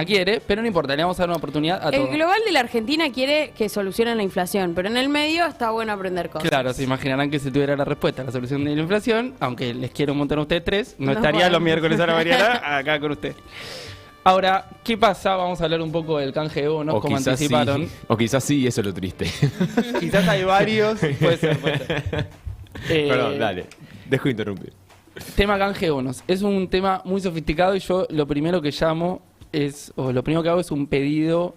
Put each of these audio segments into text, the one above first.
quiere, pero no importa, le vamos a dar una oportunidad a todos. El global de la Argentina quiere que solucionen la inflación, pero en el medio está bueno aprender cosas. Claro, se imaginarán que si tuviera la respuesta a la solución de la inflación, aunque les quiero un montón a ustedes tres, no estaría bueno. los miércoles a la Mariana acá con usted. Ahora, ¿qué pasa? Vamos a hablar un poco del canje de bonos, como anticiparon. Sí, o quizás sí, eso es lo triste. Quizás hay varios, puede ser. Perdón, dale, dejo de interrumpir. Tema canje de bonos. Es un tema muy sofisticado y yo lo primero que hago es un pedido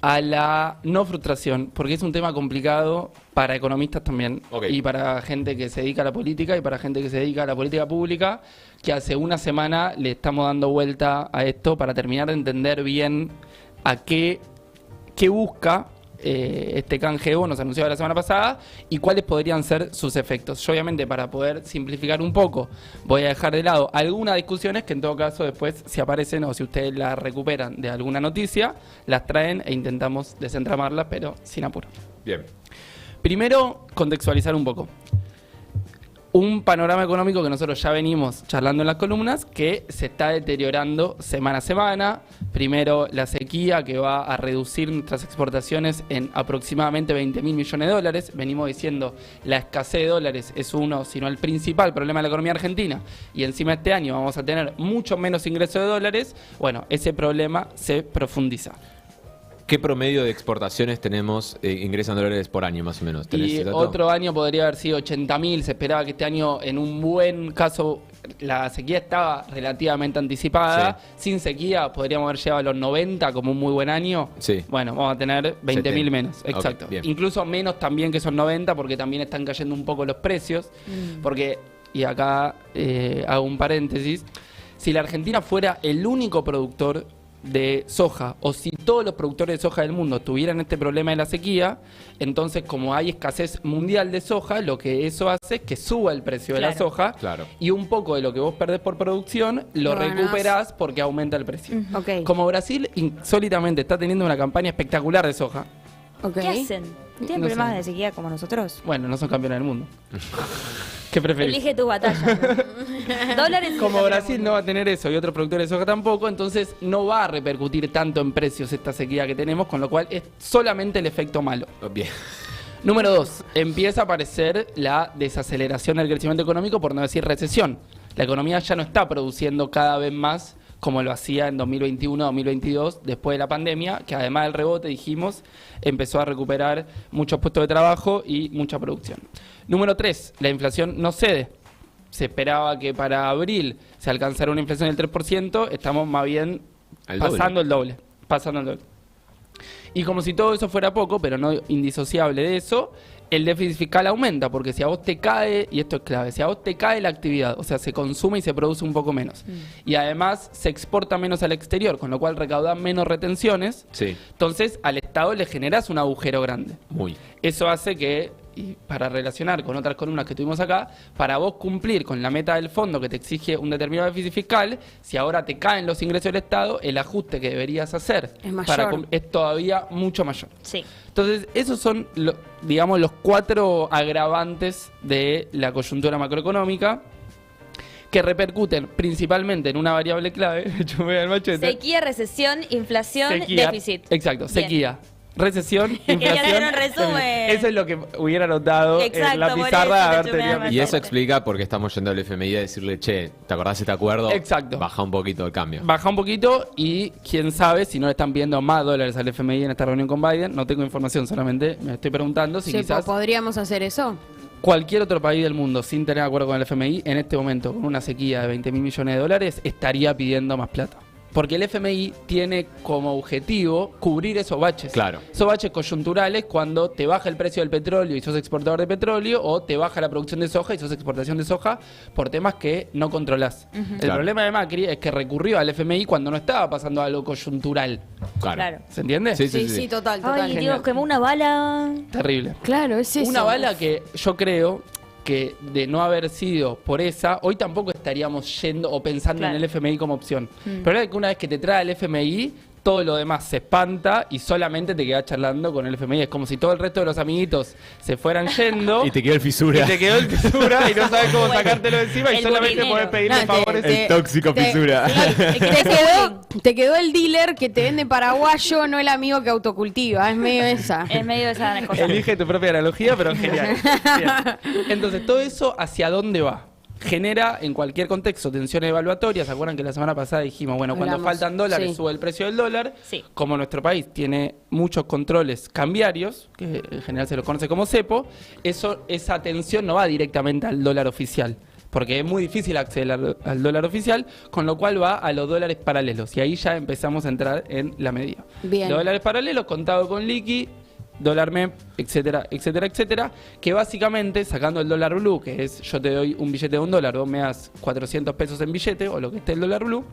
a la no frustración, porque es un tema complicado para economistas también, y para gente que se dedica a la política y para gente que se dedica a la política pública, que hace una semana le estamos dando vuelta a esto para terminar de entender bien a qué busca este canje de bonos anunciado la semana pasada y cuáles podrían ser sus efectos. Yo, obviamente, para poder simplificar un poco, voy a dejar de lado algunas discusiones que en todo caso después, si aparecen o si ustedes las recuperan de alguna noticia, las traen e intentamos desentramarlas, pero sin apuro. Bien. Primero, contextualizar un poco. Un panorama económico que nosotros ya venimos charlando en las columnas, que se está deteriorando semana a semana. Primero, la sequía, que va a reducir nuestras exportaciones en aproximadamente 20.000 millones de dólares. Venimos diciendo, la escasez de dólares es uno, si no el principal problema de la economía argentina. Y encima este año vamos a tener mucho menos ingresos de dólares. Bueno, ese problema se profundiza. ¿Qué promedio de exportaciones tenemos, ingresan dólares por año más o menos? Y otro año podría haber sido 80.000. Se esperaba que este año, en un buen caso, la sequía estaba relativamente anticipada. Sí. Sin sequía podríamos haber llegado a los 90 como un muy buen año. Sí. Bueno, vamos a tener 20.000 menos. Exacto. Okay, incluso menos también que esos 90, porque también están cayendo un poco los precios. Porque, y acá hago un paréntesis, si la Argentina fuera el único productor de soja, o si todos los productores de soja del mundo tuvieran este problema de la sequía, entonces, como hay escasez mundial de soja, lo que eso hace es que suba el precio de la soja, y un poco de lo que vos perdés por producción lo recuperás porque aumenta el precio. Como Brasil insólitamente está teniendo una campaña espectacular de soja. ¿Qué hacen? ¿Tienen problemas de sequía como nosotros? Bueno, no son campeones del mundo. ¿Qué preferís? Elige tu batalla. Dólares. Como Brasil no va a tener eso y otros productores de soja tampoco, entonces no va a repercutir tanto en precios esta sequía que tenemos, con lo cual es solamente el efecto malo. Bien. Número 2, empieza a aparecer la desaceleración del crecimiento económico, por no decir recesión. La economía ya no está produciendo cada vez más como lo hacía en 2021-2022, después de la pandemia, que además del rebote, dijimos, empezó a recuperar muchos puestos de trabajo y mucha producción. Número 3, la inflación no cede. Se esperaba que para abril se alcanzara una inflación del 3%, estamos más bien pasando el doble. Y como si todo eso fuera poco, pero no indisociable de eso, el déficit fiscal aumenta, porque si a vos te cae, y esto es clave, si a vos te cae la actividad, o sea, se consume y se produce un poco menos, y además se exporta menos al exterior, con lo cual recaudás menos retenciones, entonces al Estado le generás un agujero grande. Eso hace que, y para relacionar con otras columnas que tuvimos acá, para vos cumplir con la meta del fondo que te exige un determinado déficit fiscal, si ahora te caen los ingresos del Estado, el ajuste que deberías hacer es todavía mucho mayor. Entonces, esos son, digamos, los 4 agravantes de la coyuntura macroeconómica, que repercuten principalmente en una variable clave. Sequía, recesión, inflación, déficit. Exacto, sequía. Recesión, inflación. Eso es lo que hubiera notado en la pizarra. Y eso explica por qué estamos yendo al FMI a decirle, che, ¿te acordás de este acuerdo? Exacto. Baja un poquito el cambio. Baja un poquito y quién sabe si no le están pidiendo más dólares al FMI en esta reunión con Biden. No tengo información, solamente me estoy preguntando si quizás ¿podríamos hacer eso? Cualquier otro país del mundo sin tener acuerdo con el FMI, en este momento, con una sequía de 20.000 millones de dólares, estaría pidiendo más plata. Porque el FMI tiene como objetivo cubrir esos baches. Esos baches coyunturales cuando te baja el precio del petróleo y sos exportador de petróleo, o te baja la producción de soja y sos exportación de soja por temas que no controlás. El problema de Macri es que recurrió al FMI cuando no estaba pasando algo coyuntural. ¿Se entiende? Sí, total. Ay, Dios, quemó una bala. Terrible. Claro, es eso. Una bala que yo creo que de no haber sido por esa, hoy tampoco estaríamos yendo o pensando en el FMI como opción. Pero es que una vez que te trae el FMI, todo lo demás se espanta y solamente te quedás charlando con el FMI. Es como si todo el resto de los amiguitos se fueran yendo. Y te quedó el fisura. Y te quedó el fisura y no sabes cómo sacártelo de encima y el solamente bulinero. podés pedirle No, favores. El tóxico fisura. Te quedó el dealer que te vende paraguayo, no el amigo que autocultiva. Es medio esa. En medio de esa cosa. Elige tu propia analogía, pero genial. Bien. Entonces, todo eso, ¿hacia dónde va? Genera en cualquier contexto tensiones evaluatorias. ¿Se acuerdan que la semana pasada dijimos, bueno, cuando Hablamos, faltan dólares sí. sube el precio del dólar? Sí. Como nuestro país tiene muchos controles cambiarios, que en general se los conoce como cepo, esa tensión no va directamente al dólar oficial, porque es muy difícil acceder al dólar oficial, con lo cual va a los dólares paralelos. Y ahí ya empezamos a entrar en la medida. Bien. Los dólares paralelos, contado con liqui, dólar MEP, etcétera, etcétera, etcétera, que básicamente, sacando el dólar blue, que es yo te doy un billete de $1, vos me das 400 pesos en billete, o lo que esté el dólar blue,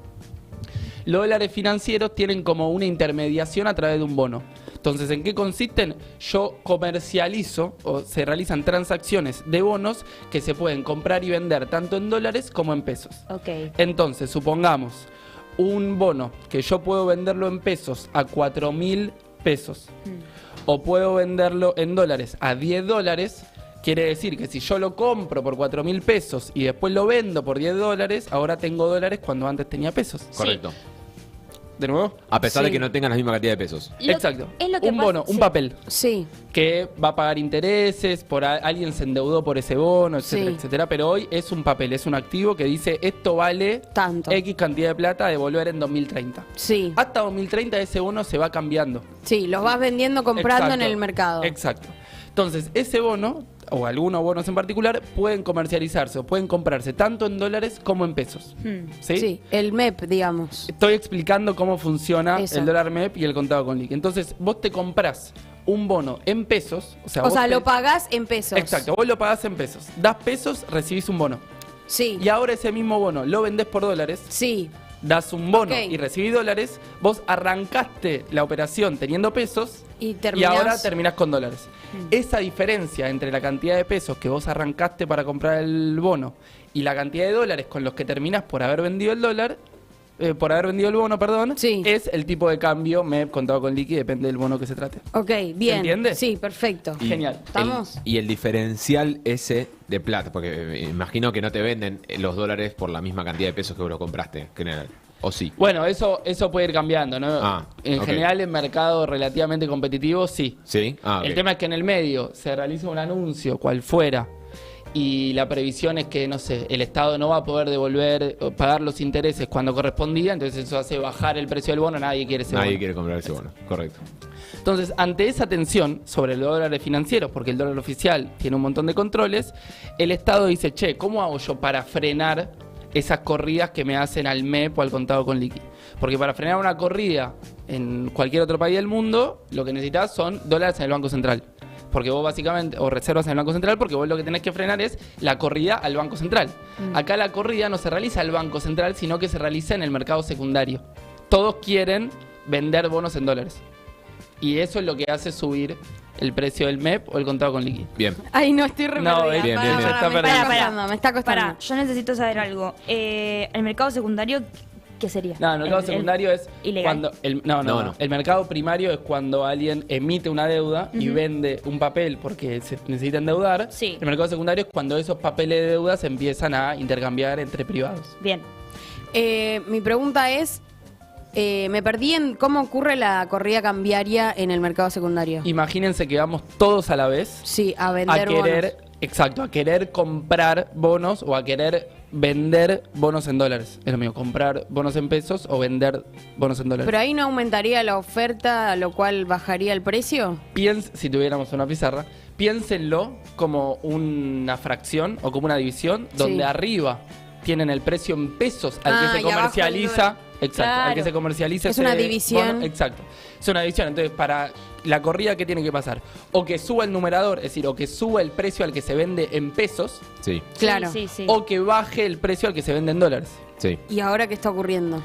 los dólares financieros tienen como una intermediación a través de un bono. Entonces, ¿en qué consisten? Yo comercializo o se realizan transacciones de bonos que se pueden comprar y vender tanto en dólares como en pesos. Ok. Entonces, supongamos un bono que yo puedo venderlo en pesos a 4.000 pesos o puedo venderlo en dólares a $10, quiere decir que si yo lo compro por 4.000 pesos y después lo vendo por $10, ahora tengo dólares cuando antes tenía pesos. Correcto. ¿De nuevo? A pesar Sí. de que no tengan la misma cantidad de pesos. Exacto. Es lo que Un pasa- bono, un sí. papel Sí. que va a pagar intereses, alguien se endeudó por ese bono, etcétera, Sí. etcétera. Pero hoy es un papel, es un activo que dice esto vale Tanto. X cantidad de plata a devolver en 2030. Sí. Hasta 2030 ese bono se va cambiando. Sí, los vas vendiendo, comprando en Exacto. el mercado. Exacto. Entonces, ese bono, o algunos bonos en particular, pueden comercializarse o pueden comprarse tanto en dólares como en pesos. ¿Sí? Sí, el MEP, digamos. Estoy explicando cómo funciona Eso. el dólar MEP y el contado con liqui. Entonces, vos te comprás un bono en pesos. O sea, O vos sea, te- lo pagás en pesos. Exacto, vos lo pagás en pesos. Das pesos, recibís un bono. Sí. Y ahora ese mismo bono lo vendés por dólares, Sí. das un bono Ok. y recibís dólares. Vos arrancaste la operación teniendo pesos Y y terminás. ahora terminás con dólares. Esa diferencia entre la cantidad de pesos que vos arrancaste para comprar el bono y la cantidad de dólares con los que terminás por haber vendido el dólar, por haber vendido el bono, perdón, Sí. es el tipo de cambio MEP contado con liqui, depende del bono que se trate. Ok, bien. entiende? Sí, perfecto. Y Genial. ¿Estamos? Y el diferencial ese de plata, porque imagino que no te venden los dólares por la misma cantidad de pesos que vos lo compraste, en general. ¿O sí? Bueno, eso puede ir cambiando, ¿no? Ah, en ok. general, en mercado relativamente competitivo, sí. ¿Sí? Ah, El ok. tema es que en el medio se realiza un anuncio, cual fuera, y la previsión es que, no sé, el Estado no va a poder devolver o pagar los intereses cuando correspondía, entonces eso hace bajar el precio del bono, nadie quiere ese Nadie bono. quiere comprar ese bono. Correcto. Entonces, ante esa tensión sobre los dólares financieros, porque el dólar oficial tiene un montón de controles, el Estado dice, che, ¿cómo hago yo para frenar esas corridas que me hacen al MEP o al contado con liqui? Porque para frenar una corrida en cualquier otro país del mundo, lo que necesitas son dólares en el Banco Central. Porque vos básicamente, o reservas en el Banco Central, porque vos lo que tenés que frenar es la corrida al Banco Central. Acá la corrida no se realiza al Banco Central, sino que se realiza en el mercado secundario. Todos quieren vender bonos en dólares. Y eso es lo que hace subir el precio del MEP o el contado con liqui. Bien. Ay, no, estoy re No, perdida. bien, Pará, bien, bien. pará, Está me está perdiendo. costando, me está costando. Pará, yo necesito saber algo. El mercado secundario, ¿qué sería? No, el mercado secundario es ilegal. cuando No. El mercado primario es cuando alguien emite una deuda y vende un papel porque se necesita endeudar. Sí. El mercado secundario es cuando esos papeles de deuda se empiezan a intercambiar entre privados. Bien. Mi pregunta es, me perdí en cómo ocurre la corrida cambiaria en el mercado secundario. Imagínense que vamos todos a la vez Sí, a a vender querer, bonos. exacto, a querer comprar bonos o a querer vender bonos en dólares. Es lo mismo, comprar bonos en pesos o vender bonos en dólares. Pero ahí no aumentaría la oferta, lo cual bajaría el precio. Si tuviéramos una pizarra, piénsenlo como una fracción o como una división donde Sí. arriba tienen el precio en pesos al que se y abajo el comercializa. dólar. Exacto, al que Claro. se comercializa Es ese una división. bono. Exacto. Es una división. Entonces, para la corrida, ¿qué tiene que pasar? O que suba el numerador, es decir, o que suba el precio al que se vende en pesos, Sí. Claro. Sí, sí, sí. o que baje el precio al que se vende en dólares. Sí. ¿Y ahora qué está ocurriendo?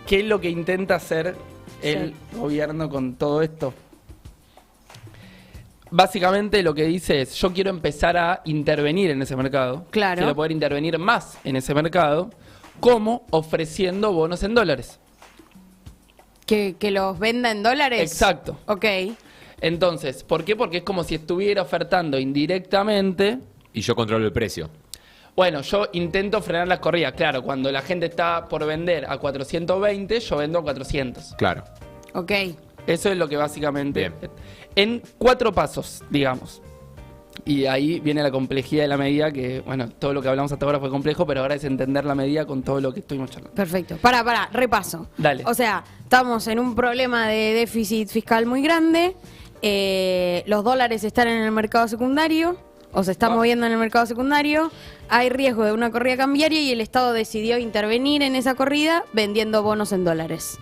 ¿Qué es lo que intenta hacer el gobierno con todo esto? Básicamente lo que dice es, yo quiero empezar a intervenir en ese mercado. Claro. Quiero poder intervenir más en ese mercado, como ofreciendo bonos en dólares. Que los venda en dólares. Exacto. Ok. Entonces, ¿por qué? Porque es como si estuviera ofertando indirectamente. Y yo controlo el precio. Bueno, yo intento frenar las corridas. Claro, cuando la gente está por vender a 420, yo vendo a 400. Claro. Ok. Eso es lo que básicamente... Bien. En 4 pasos, digamos. Y ahí viene la complejidad de la medida, que, bueno, todo lo que hablamos hasta ahora fue complejo, pero ahora es entender la medida con todo lo que estuvimos charlando. Perfecto. Repaso. Dale. O sea, estamos en un problema de déficit fiscal muy grande. Los dólares están en el mercado secundario, o se está moviendo en el mercado secundario. Hay riesgo de una corrida cambiaria y el Estado decidió intervenir en esa corrida vendiendo bonos en dólares.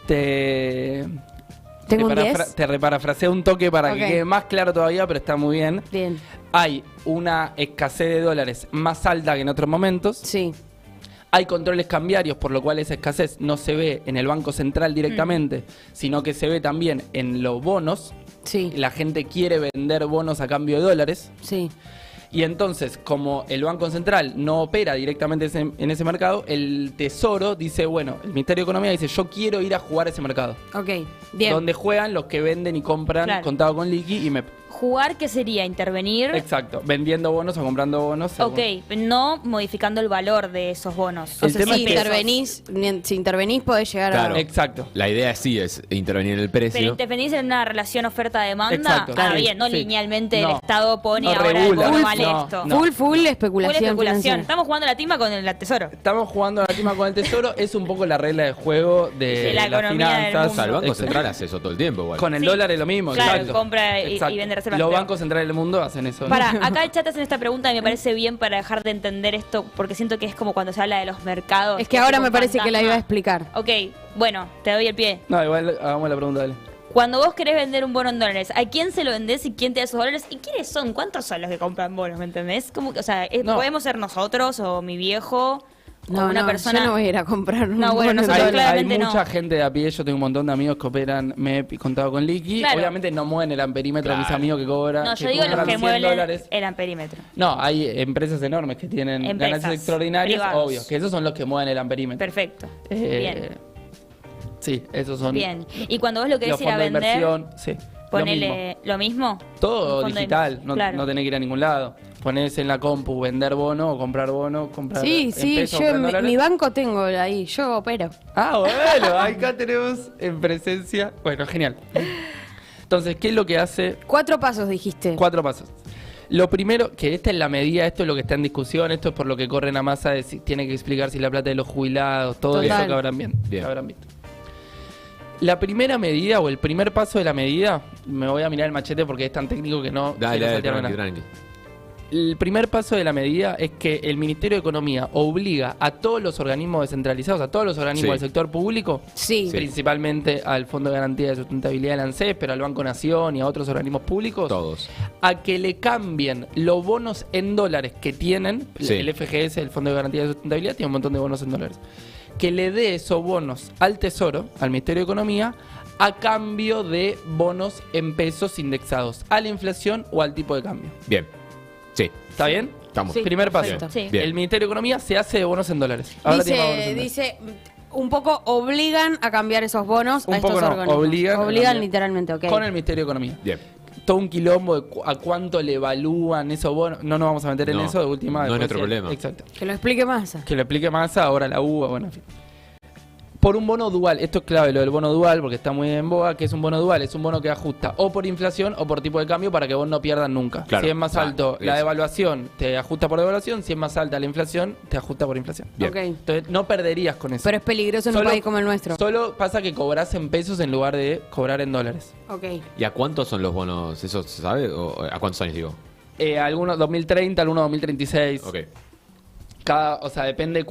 ¿Tengo un 10? Te reparafraseé un toque para Ok. que quede más claro todavía, pero está muy bien. Bien. Hay una escasez de dólares más alta que en otros momentos. Sí. Hay controles cambiarios, por lo cual esa escasez no se ve en el Banco Central directamente, sino que se ve también en los bonos. Sí. La gente quiere vender bonos a cambio de dólares. Sí. Y entonces, como el Banco Central no opera directamente en ese mercado, el Tesoro dice, bueno, el Ministerio de Economía dice, yo quiero ir a jugar ese mercado. Ok. Bien. Donde juegan los que venden y compran Claro. contado con liqui y MEP. Jugar, ¿qué sería? Intervenir. Exacto, vendiendo bonos o comprando bonos. según. Ok, no modificando el valor de esos bonos. O El sea, tema si es que- intervenís podés llegar Claro. a... Exacto. La idea sí es intervenir en el Pero precio. intervenís en una relación oferta-demanda. Exacto, Ah, sí, bien, no sí. linealmente No, el Estado pone no ahora regula, el bono no, vale no, esto. no. Full Full especulación. especulación. financiera. Estamos jugando la timba con el tesoro. Estamos jugando a la timba con el Tesoro, es un poco la regla de juego de, De la las economía del finanzas. O sea, el Banco Exacto. Central hace eso todo el tiempo igual. Con el Sí. dólar es lo mismo, Claro, exacto. compra y Exacto. vende reservas. Los Pero- bancos centrales del mundo hacen eso. Para, acá el chat hacen esta pregunta y me parece bien para dejar de entender esto, porque siento que es como cuando se habla de los mercados. Es que ahora tipo me parece que la iba a fantasma. explicar. Ok, bueno, te doy el pie. No, igual hagamos la pregunta, dale. Cuando vos querés vender un bono en dólares, ¿a quién se lo vendés y quién te da esos dólares? ¿Y quiénes son? ¿Cuántos son los que compran bonos? ¿Me entendés? Como que, o sea, No. podemos ser nosotros o mi viejo o No, una no, persona. yo no voy a ir a comprar un No, bueno, bono en nosotros Hay, dólares. hay claramente mucha no. gente de a pie, yo tengo un montón de amigos que operan MEP y contado con liqui. Claro. Obviamente no mueven el amperímetro de mis Claro. amigos que cobran. No, yo digo los cobran que 100 mueven dólares. el amperímetro. No, hay empresas enormes que tienen Empresas ganancias extraordinarias, privados. obvio, que esos son los que mueven el amperímetro. Perfecto. Eh, Sí, esos son Bien. Y cuando vos lo querés los ir a fondos de vender, inversión. Sí, lo mismo. ponele lo mismo. Todo Un fondo de digital, inversión. no, Claro. no tenés que ir a ningún lado. Ponés en la compu vender bono o comprar bono, comprar Sí, en sí, pesos, yo comprar en dólares. mi banco tengo ahí, yo opero. Ah, bueno, acá tenemos en presencia. Bueno, genial. Entonces, ¿qué es lo que hace? 4 pasos dijiste. 4 pasos. Lo primero, que esta es la medida, esto es lo que está en discusión, esto es por lo que corren a masa, de si tiene que explicar si la plata de los jubilados, todo Total. eso que habrán bien, Bien. que habrán visto. La primera medida o el primer paso de la medida, me voy a mirar el machete porque es tan técnico que no Dale, quiero dale, saltearme tranqui, nada. tranqui. El primer paso de la medida es que el Ministerio de Economía obliga a todos los organismos descentralizados, a todos los organismos Sí. del sector público, Sí. principalmente al Fondo de Garantía de Sustentabilidad del ANSES, pero al Banco Nación y a otros organismos públicos, Todos. a que le cambien los bonos en dólares que tienen, Sí. el FGS, el Fondo de Garantía de Sustentabilidad, tiene un montón de bonos en dólares, que le dé esos bonos al Tesoro, al Ministerio de Economía, a cambio de bonos en pesos indexados a la inflación o al tipo de cambio. Bien. Sí. ¿Está bien? Estamos. Sí. Primer paso. perfecto. Sí. Bien. El Ministerio de Economía se hace de bonos en dólares. Ahora tiene bonos en Dice, dólares. un poco obligan a cambiar esos bonos Un a estos poco no, organismos. obligan a cambiar. literalmente, ok. Con el Ministerio de Economía. Bien. Todo un quilombo de a cuánto le evalúan esos bonos. No nos vamos a meter en No, eso de última. no es después nuestro sí. problema. Exacto. Que lo explique Massa. Que lo explique más ahora la UBA, bueno, en fin. Por un bono dual, esto es clave lo del bono dual porque está muy en boga, que es un bono dual, es un bono que ajusta o por inflación o por tipo de cambio para que vos no pierdas nunca. Claro. Si es más Ah, alto la eso. devaluación, te ajusta por devaluación, si es más alta la inflación, te ajusta por inflación. Bien. Ok. Entonces no perderías con eso. Pero es peligroso en un país como el nuestro. Solo pasa que cobras en pesos en lugar de cobrar en dólares. Ok. ¿Y a cuántos son los bonos? ¿Eso se sabe? ¿O a cuántos años digo? Algunos 2030, algunos 2036. Ok. O sea, depende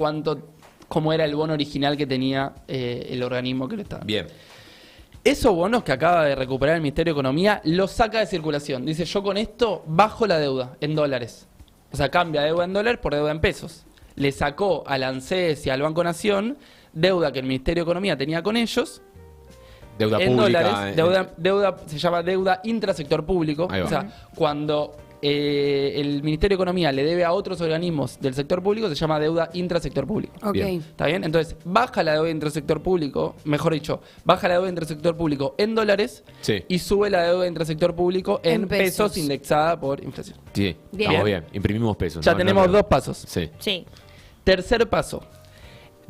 cómo era el bono original que tenía el organismo que lo estaba. Bien. Esos bonos que acaba de recuperar el Ministerio de Economía los saca de circulación. Dice, yo con esto bajo la deuda en dólares. O sea, cambia deuda en dólares por deuda en pesos. Le sacó al ANSES y al Banco Nación deuda que el Ministerio de Economía tenía con ellos Deuda en pública. dólares. Deuda se llama deuda intrasector público. Ahí va. O sea, cuando el Ministerio de Economía le debe a otros organismos del sector público, se llama deuda intrasector público. Ok. Bien. ¿Está bien? Entonces, baja la deuda intrasector público, mejor dicho, baja la deuda intrasector público en dólares Sí. y sube la deuda intrasector público en En pesos. pesos. Indexada por inflación. Sí, Bien. estamos bien. Imprimimos pesos. Ya ¿no? tenemos No, dos pasos. Sí. Sí. Tercer paso.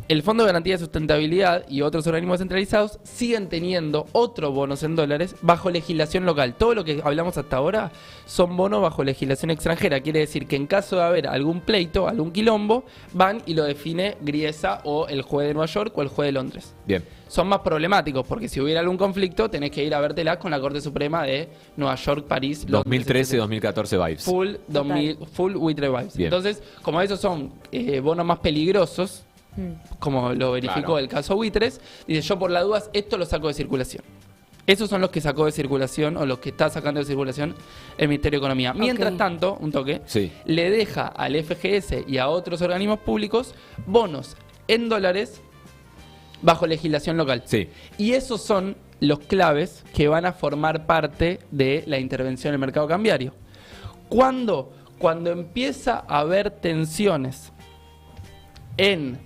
El Fondo de Garantía de Sustentabilidad y otros organismos centralizados siguen teniendo otros bonos en dólares bajo legislación local. Todo lo que hablamos hasta ahora son bonos bajo legislación extranjera. Quiere decir que en caso de haber algún pleito, algún quilombo, van y lo define Griesa o el juez de Nueva York o el juez de Londres. Bien. Son más problemáticos porque si hubiera algún conflicto tenés que ir a vértelas con la Corte Suprema de Nueva York, París, Londres, 2013, etcétera. 2014 vibes. Full with vibes. Bien. Entonces, como esos son bonos más peligrosos, como lo verificó Claro. el caso Buitres, dice, yo por las dudas esto lo saco de circulación. Esos son los que sacó de circulación o los que está sacando de circulación el Ministerio de Economía. Mientras Ok. tanto, un toque, Sí. le deja al FGS y a otros organismos públicos bonos en dólares bajo legislación local. Sí. Y esos son los claves que van a formar parte de la intervención en el mercado cambiario. ¿Cuándo? Cuando empieza a haber tensiones en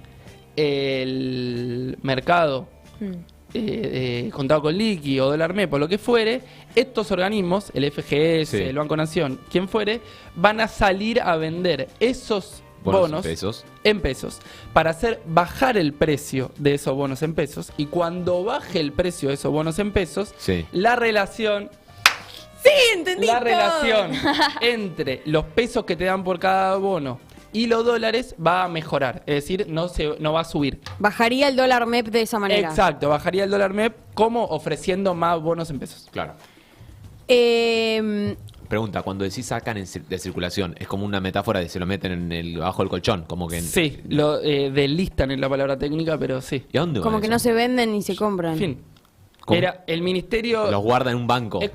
el mercado contado con liqui o dólar MEP o lo que fuere, estos organismos, el FGS, Sí. el Banco Nación, quien fuere, van a salir a vender esos bonos Pesos. en pesos para hacer bajar el precio de esos bonos en pesos, y cuando baje el precio de esos bonos en pesos, Sí. la relación entendí la todo. relación entre los pesos que te dan por cada bono y los dólares va a mejorar, es decir, no va a subir. Bajaría el dólar MEP de esa manera. Exacto, bajaría el dólar MEP como ofreciendo más bonos en pesos. Claro. Eh, Pregunta, cuando decís sacan de circulación, ¿es como una metáfora de se lo meten en el bajo del colchón? Como que Sí, lo delistan en la palabra técnica, pero sí. ¿Y a dónde va como que eso? no se venden ni se compran. En fin. ¿Cómo? Era el ministerio. Los guarda en un banco. Es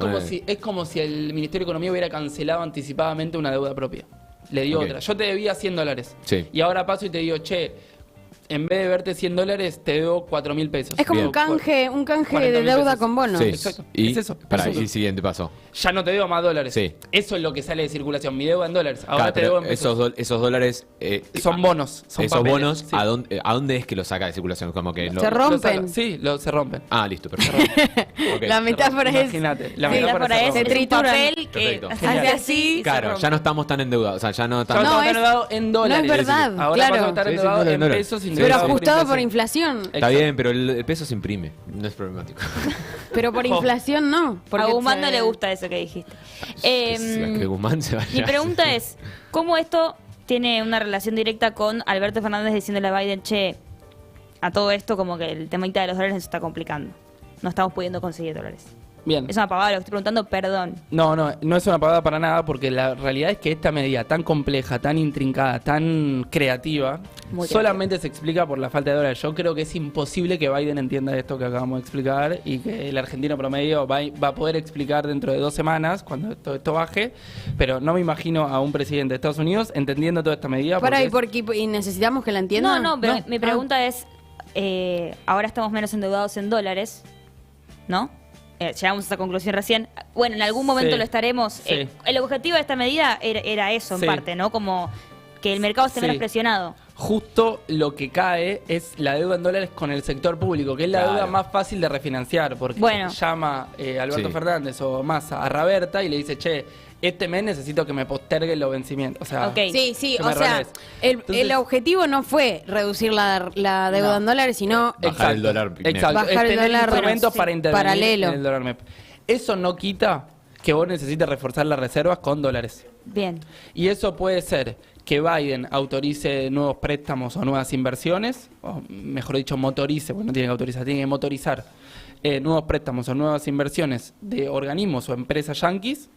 como si el Ministerio de Economía hubiera cancelado anticipadamente una deuda propia. Le dio Ok. otra. Yo te debía $100. Sí. Y ahora paso y te digo, che, en vez de verte $100, te debo 4.000 pesos. Es como Bien. un canje 40.000 de deuda pesos. con bonos. Sí. Exacto. Y, Es eso. Pará, Eso. y siguiente paso. Ya no te debo más dólares. Sí. Eso es lo que sale de circulación. Mi deuda en dólares. Ahora Claro, te pero debo en pesos. esos dólares... Son bonos. Son esos papeles, bonos, sí. ¿a dónde es que los saca de circulación? Como que Se rompen. Sí, se rompen. Ah, listo, perfecto. Ok. La metáfora es. Imagínate. La La metáfora metáfora se es, rompe. Se es un trituran. papel que Perfecto. hace Genial. así. Claro, ya no estamos tan endeudados. O sea, ya no Ya estamos... no No, están es- endeudados en dólares. no es verdad, Ahora claro. vas a estar Sí, sí, endeudado en dólares. pesos. Sí, Pero indexados ajustado por inflación. Está bien, pero el peso se imprime. No es problemático. Pero por inflación no. A porque Guzmán se- no le gusta eso que dijiste. Que Guzmán se vaya. Mi pregunta es, ¿cómo esto tiene una relación directa con Alberto Fernández diciéndole a Biden, che, a todo esto como que el temita de los dólares se está complicando? No estamos pudiendo conseguir dólares. Bien. Es una pavada lo que estoy preguntando, perdón. No es una pagada para nada, porque la realidad es que esta medida tan compleja, tan intrincada, tan creativa, Muy solamente se explica por la falta de dólares. Yo creo que es imposible que Biden entienda esto que acabamos de explicar y que el argentino promedio va a poder explicar dentro de 2 semanas, cuando esto baje, pero no me imagino a un presidente de Estados Unidos entendiendo toda esta medida. Para, porque ¿y necesitamos que la entiendan? No, pero No. mi pregunta es, ahora estamos menos endeudados en dólares, ¿no? Llegamos a esa conclusión recién. Bueno, en algún momento Sí. lo estaremos. Sí. El objetivo de esta medida era eso, en Sí. parte, ¿no? Como que el mercado esté Sí. menos presionado. justo lo que cae es la deuda en dólares con el sector público, que es la Claro. deuda más fácil de refinanciar, porque Bueno. llama Alberto Sí. Fernández o Massa a Raberta y le dice, che, este mes necesito que me posterguen los vencimientos. O sea, Ok. Sí, sí, que o me sea, roles. el Entonces- objetivo no fue reducir la deuda No. en dólares, sino Bajar el dólar MEP. Exacto. Bajar es el tener dólar, instrumentos sí, para intervenir paralelo. en el dólar MEP. Eso no quita que vos necesites reforzar las reservas con dólares. Bien. Y eso puede ser que Biden autorice nuevos préstamos o nuevas inversiones, o mejor dicho, motorice, porque no tiene que autorizar, tiene que motorizar nuevos préstamos o nuevas inversiones de organismos o empresas yanquis.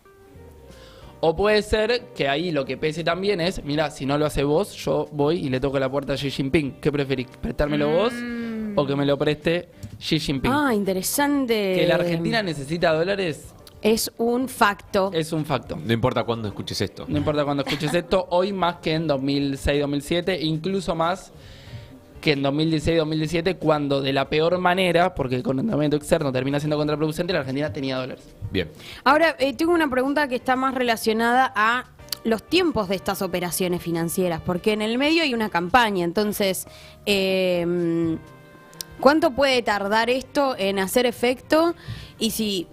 O puede ser que ahí lo que pese también es, mira, si no lo hace vos, yo voy y le toco la puerta a Xi Jinping. ¿Qué preferís? ¿Prestármelo vos o que me lo preste Xi Jinping? Ah, interesante. Que la Argentina necesita dólares Es un facto. es un facto. No importa cuándo escuches esto. No importa cuando escuches esto, hoy más que en 2006, 2007, incluso más que en 2016-2017, cuando de la peor manera, porque con endeudamiento externo termina siendo contraproducente, la Argentina tenía dólares. Bien. Ahora, tengo una pregunta que está más relacionada a los tiempos de estas operaciones financieras, porque en el medio hay una campaña, entonces, ¿cuánto puede tardar esto en hacer efecto? Y si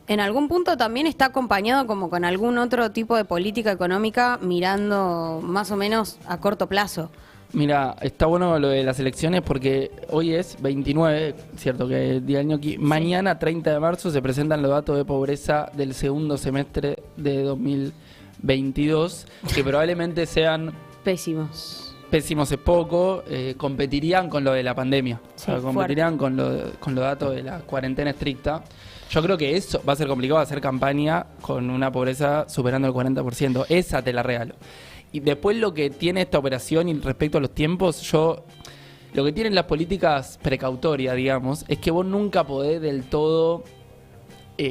en algún punto también está acompañado como con algún otro tipo de política económica mirando más o menos a corto plazo. Mira, está bueno lo de las elecciones porque hoy es 29, cierto que es día del ñoqui. Mañana, 30 de marzo, se presentan los datos de pobreza del segundo semestre de 2022, que probablemente sean Pésimos. pésimos es poco, competirían con lo de la pandemia. Sí, competirían con los datos de la cuarentena estricta. Yo creo que eso va a ser complicado hacer campaña con una pobreza superando el 40%. Esa te la regalo. Y después lo que tiene esta operación y respecto a los tiempos, lo que tienen las políticas precautorias, digamos, es que vos nunca podés del todo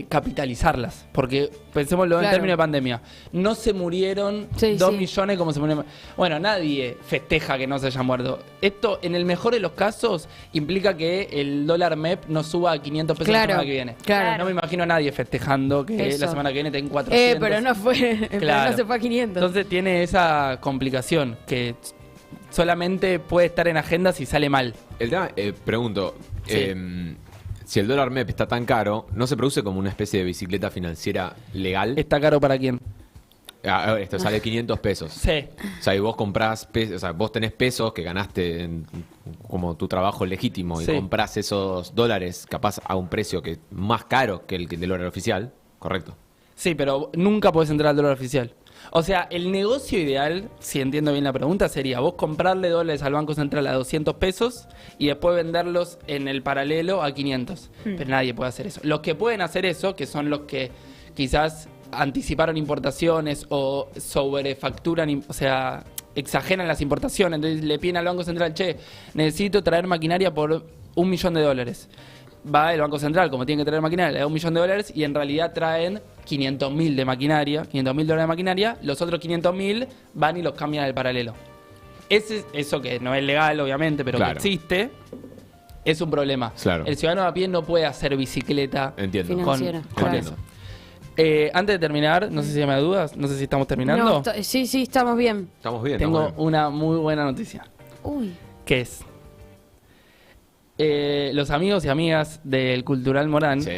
capitalizarlas. Porque pensémoslo en Claro. términos de pandemia. No se murieron Sí, 2 sí. millones como se murieron. Bueno, nadie festeja que no se haya muerto. Esto, en el mejor de los casos, implica que el dólar MEP no suba a 500 pesos la Claro, semana que viene. claro. No me imagino a nadie festejando que Eso. la semana que viene tenga 400. Pero no fue, pero Claro. no se fue a 500. Entonces tiene esa complicación que solamente puede estar en agenda si sale mal. El tema, pregunto, Sí. si el dólar MEP está tan caro, ¿no se produce como una especie de bicicleta financiera legal? ¿Está caro para quién? A ver, esto sale 500 pesos. Sí. O sea, y vos comprás, o sea, vos tenés pesos que ganaste como tu trabajo legítimo y Sí. comprás esos dólares capaz a un precio que más caro que el del dólar oficial, ¿correcto? Sí, pero nunca podés entrar al dólar oficial. O sea, el negocio ideal, si entiendo bien la pregunta, sería vos comprarle dólares al Banco Central a 200 pesos y después venderlos en el paralelo a 500. Pero nadie puede hacer eso. Los que pueden hacer eso, que son los que quizás anticiparon importaciones o sobrefacturan, o sea, exageran las importaciones. Entonces le piden al Banco Central, che, necesito traer maquinaria por $1 millón. Va el Banco Central, como tiene que traer maquinaria, le da $1 millón y en realidad traen 500.000 de maquinaria, $500.000 de maquinaria, los otros 500.000 van y los cambian al paralelo. Eso que no es legal, obviamente, pero Claro. que existe, es un problema. Claro. El ciudadano a pie no puede hacer bicicleta Entiendo. Financiera. con Claro. eso. Antes de terminar, no sé si me da dudas, no sé si estamos terminando. No, sí, estamos bien. Estamos bien. Tengo estamos bien. una muy buena noticia, Uy. que es los amigos y amigas del Cultural Morán, Sí.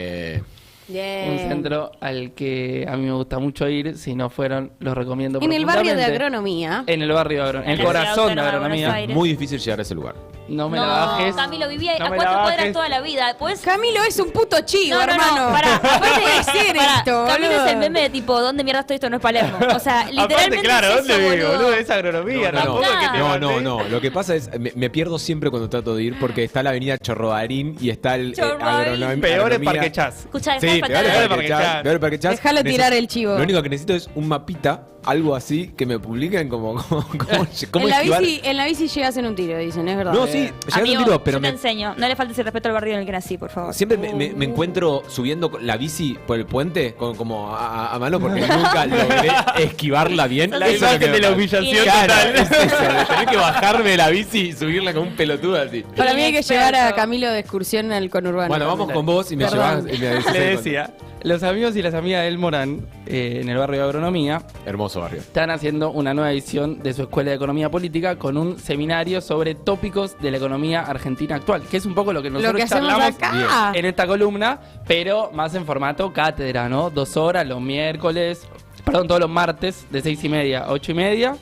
Bien. un centro al que a mí me gusta mucho ir, si no fueron, los recomiendo En el barrio de profundamente. agronomía. En el barrio de agronomía, en el En la corazón de ciudad autónoma de agronomía. Buenos Aires. Muy difícil llegar a ese lugar. No me la bajes. Camilo, vivía No a me 4 la cuadras bajes. toda la vida. ¿Puedes? Camilo es un puto chivo, No, hermano. pará. No Aparte puede ser pará, esto, Camilo boludo. es el meme de tipo, ¿dónde mierda estoy? Esto no es Palermo. O sea, literalmente claro, es ¿dónde eso, vivo, boludo. boludo? Es agronomía, No, tampoco no. que te No, maté. no, no. Lo que pasa es, me pierdo siempre cuando trato de ir porque está la avenida Chorrodarín y está el Chorrodarín. Peor es agronomía. Parque Chas. Escuchá, Sí, dejá de peor es faltar- Parque Chas. Peor es Parque Chas. Déjalo tirar el chivo. Lo único que necesito es un mapita, algo así, que me publiquen como cómo En la, esquivar. en la bici llegas en un tiro, dicen, es verdad. No, sí, llegas Amigo, un tiro, pero yo te me, enseño. No le faltes el respeto al barrio en el que nací, por favor. siempre me encuentro subiendo la bici por el puente como a mano porque nunca logré esquivarla bien. La Eso es lo imagen que de me la pasa. humillación Claro, total. es eso, de tener que bajarme de la bici y subirla como un pelotudo así. Para mí hay que Inexperto. llevar a Camilo de excursión al conurbano. Bueno, vamos con vos y me Perdón. llevas y me decís Le ahí decía, los amigos y las amigas del Morán, en el barrio de agronomía, cuando- Hermoso barrio. están haciendo una nueva edición de su Escuela de Economía Política con un seminario sobre tópicos de la economía argentina actual, que es un poco lo que Lo nosotros que hacemos charlamos acá. en esta columna, pero más en formato cátedra, ¿no? 2 horas los miércoles, perdón, todos los martes de 6:30 a 8:30.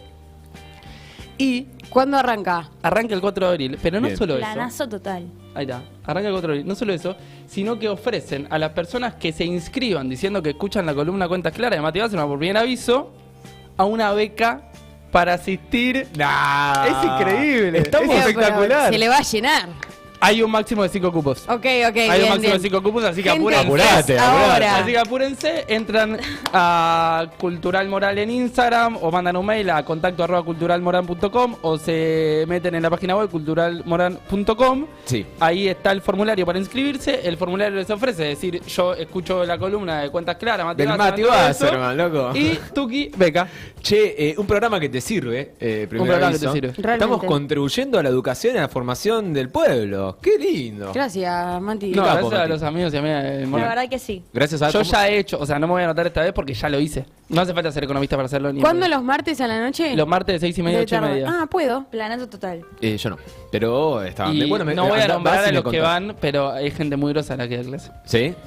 Y ¿Cuándo arranca? arranca el 4 de abril, pero no Bien. solo eso. Planazo total. Ahí está, arranca el 4 de abril. No solo eso, sino que ofrecen a las personas que se inscriban diciendo que escuchan la columna Cuentas Claras de Matías Basserman por primer aviso, a una beca para asistir. Nah. Es increíble, Estamos es espectacular. Se le va a llenar. Hay un máximo de 5 cupos. Ok, Hay bien, un máximo bien. de 5 cupos, así que Gente, apúrense. Apurate, es apurate. ahora. Así que apúrense, entran a Cultural Moral en Instagram o mandan un mail a contacto@culturalmoran.com o se meten en la página web culturalmoran.com. Sí. Ahí está el formulario para inscribirse. El formulario les ofrece, es decir, yo escucho la columna de Cuentas Claras, Del Basserman, Mati todo eso, Basserman, loco. Y Tuki, beca. Che, un programa que te sirve, primer programa que te aviso. sirve. Realmente. Estamos contribuyendo a la educación y a la formación del pueblo. ¡Qué lindo! Gracias, Mati. No, capo, gracias a Mati. los amigos y amigas del La Morning. verdad que sí. Gracias a Yo ¿cómo? ya he hecho, o sea, no me voy a anotar esta vez porque ya lo hice. No hace falta ser economista para hacerlo ni. ¿Cuándo los martes a la noche? Los martes de 6:30 De 8:30. tarde. Ah, puedo. Planazo total. Yo no. Pero estaban Y bueno, no voy a andá- nombrar vas y a me los que contás. van, pero hay gente muy grosa a la que da clase. ¿Sí?